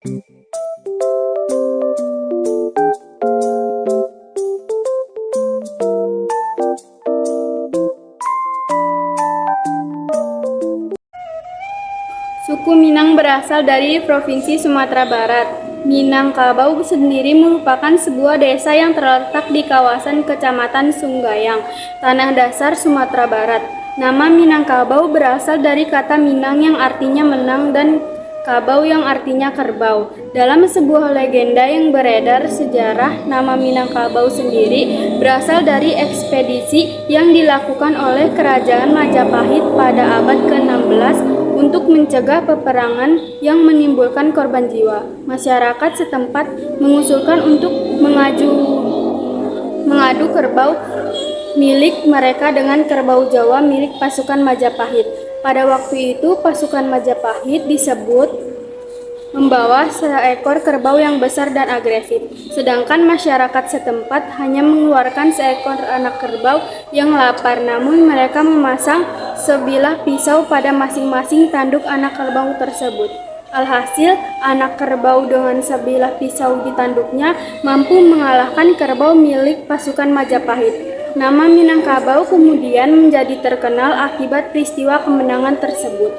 Suku Minang berasal dari Provinsi Sumatera Barat. Minangkabau sendiri merupakan sebuah desa yang terletak di kawasan Kecamatan Sunggayang, Tanah Datar, Sumatera Barat. Nama Minangkabau berasal dari kata Minang yang artinya menang dan kabau yang artinya kerbau. Dalam sebuah legenda yang beredar sejarah, nama Minangkabau sendiri berasal dari ekspedisi yang dilakukan oleh Kerajaan Majapahit pada abad ke-16 untuk mencegah peperangan yang menimbulkan korban jiwa. Masyarakat setempat mengusulkan untuk mengadu kerbau milik mereka dengan kerbau Jawa milik pasukan Majapahit. Pada waktu itu, pasukan Majapahit disebut membawa seekor kerbau yang besar dan agresif, sedangkan masyarakat setempat hanya mengeluarkan seekor anak kerbau yang lapar. Namun mereka memasang sebilah pisau pada masing-masing tanduk anak kerbau tersebut. Alhasil, anak kerbau dengan sebilah pisau di tanduknya mampu mengalahkan kerbau milik pasukan Majapahit. Nama Minangkabau kemudian menjadi terkenal akibat peristiwa kemenangan tersebut.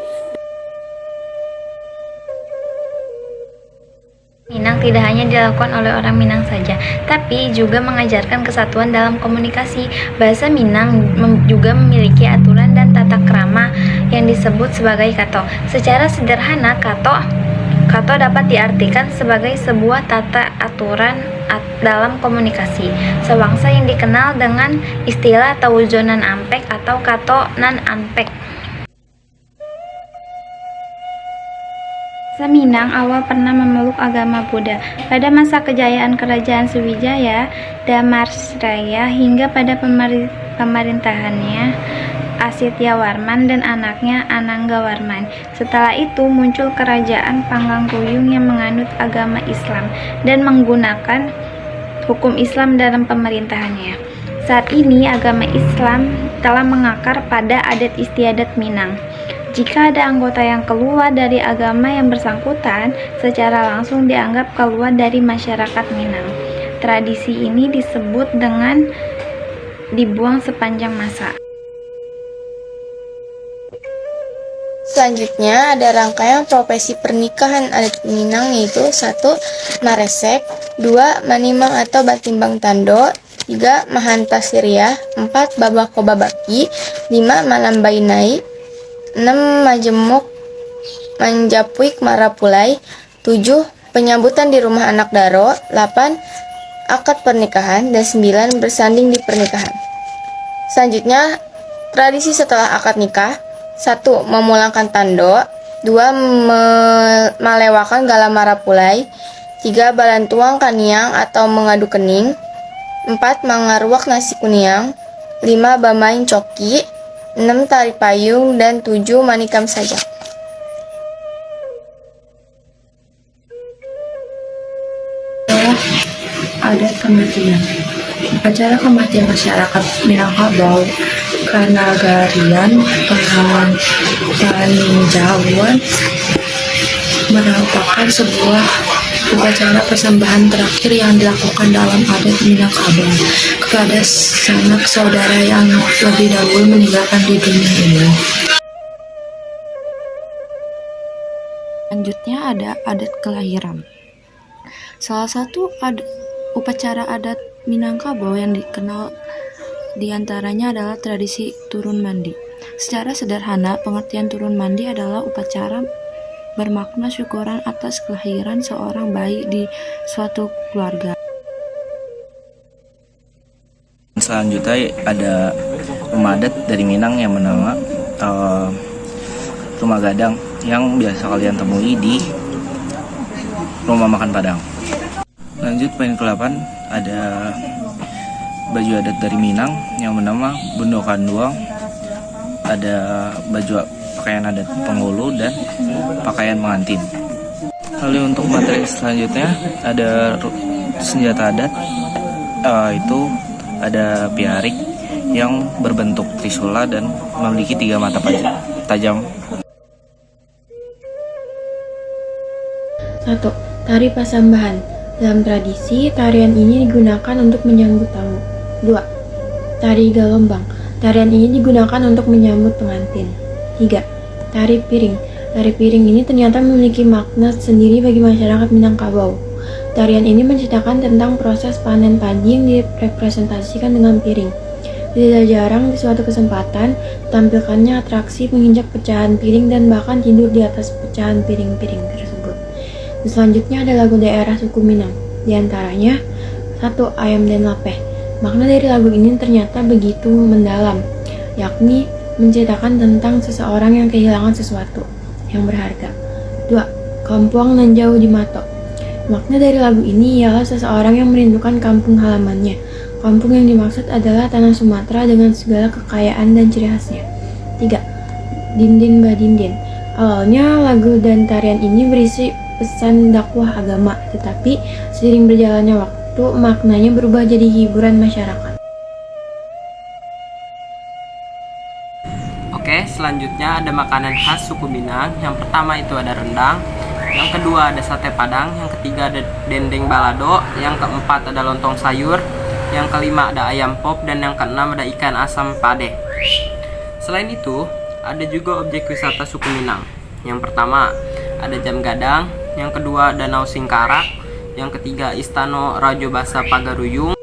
Minang tidak hanya dilakukan oleh orang Minang saja, tapi juga mengajarkan kesatuan dalam komunikasi. Bahasa Minang juga memiliki aturan dan tata krama yang disebut sebagai kato. Secara sederhana, kato dapat diartikan sebagai sebuah tata aturan dalam komunikasi. Sebangsa yang dikenal dengan istilah Tawuzonan Ampek atau Kato Nan Ampek. Bangsa Minang awal pernah memeluk agama Buddha. Pada masa kejayaan Kerajaan Sriwijaya, Damarsraya hingga pada pemerintahannya Asityawarman dan anaknya Ananggawarman. Setelah itu muncul Kerajaan Panggangkuyung yang menganut agama Islam dan menggunakan hukum Islam dalam pemerintahannya. Saat ini agama Islam telah mengakar pada adat istiadat Minang. Jika ada anggota yang keluar dari agama yang bersangkutan, secara langsung dianggap keluar dari masyarakat Minang. Tradisi ini disebut dengan dibuang sepanjang masa. Selanjutnya ada rangkaian prosesi pernikahan adat Minang, yaitu 1. Maresek, 2. Manimang atau Batimbang Tando, 3. Mahanta Siriah, 4. Babako Babaki, 5. Malambainai, 6. Majemuk Manjapuik Marapulai, 7. Penyambutan di rumah anak daro, 8. Akad pernikahan, dan 9. Bersanding di pernikahan. Selanjutnya, tradisi setelah akad nikah: 1. Memulangkan tando, 2. Melewakan gala marapulai, 3. Balantuang kaniang atau mengadu kening, 4. Mangaruak nasi kuniang, 5. Bamain coki, 6. Tari payung, dan 7. Manikam sajak. Adat kematian. Acara kematian masyarakat Minangkabau Kanagarian Paninjauan merupakan sebuah upacara persembahan terakhir yang dilakukan dalam adat Minangkabau kepada sanak saudara yang lebih dahulu meninggalkan di dunia ini. Selanjutnya ada adat kelahiran. Salah satu upacara adat Minangkabau yang dikenal diantaranya adalah tradisi turun mandi. Secara sederhana, pengertian turun mandi adalah upacara bermakna syukuran atas kelahiran seorang bayi di suatu keluarga. Selanjutnya ada rumah adat dari Minang yang bernama Rumah Gadang, yang biasa kalian temui di rumah makan Padang. Lanjut poin ke-8, ada baju adat dari Minang yang bernama Bundokan Duang. Ada baju pakaian adat Penghulu dan pakaian pengantin. Lalu untuk materi selanjutnya ada senjata adat, itu ada piarik yang berbentuk trisula dan memiliki 3 mata tajam. 1. Tari Pasambahan. Dalam tradisi, tarian ini digunakan untuk menyambut tamu. 2. Tari Galombang. Tarian ini digunakan untuk menyambut pengantin. 3. Tari Piring. Tari piring ini ternyata memiliki makna sendiri bagi masyarakat Minangkabau. Tarian ini menceritakan tentang proses panen padi yang direpresentasikan dengan piring. Tidak jarang di suatu kesempatan, tampilkannya atraksi menginjak pecahan piring dan bahkan tidur di atas pecahan piring-piring tersebut. Dan selanjutnya ada lagu daerah suku Minang. Di antaranya, 1. Ayam dan Lapeh. Makna dari lagu ini ternyata begitu mendalam, yakni menceritakan tentang seseorang yang kehilangan sesuatu yang berharga. 2. Kampuang nan jauh di Mato. Makna dari lagu ini ialah seseorang yang merindukan kampung halamannya. Kampung yang dimaksud adalah tanah Sumatera dengan segala kekayaan dan ciri khasnya. 3. Dindin Badindin. Awalnya lagu dan tarian ini berisi pesan dakwah agama, tetapi seiring berjalannya waktu maknanya berubah jadi hiburan masyarakat. Oke, selanjutnya ada makanan khas suku Minang. Yang pertama itu ada rendang, yang kedua ada sate padang, yang ketiga ada dendeng balado, yang keempat ada lontong sayur, yang kelima ada ayam pop, dan yang keenam ada ikan asam pade. Selain itu, ada juga objek wisata suku Minang. Yang pertama ada Jam Gadang, yang kedua Danau Singkarak, yang ketiga Istana Raja Basa Pagaruyung,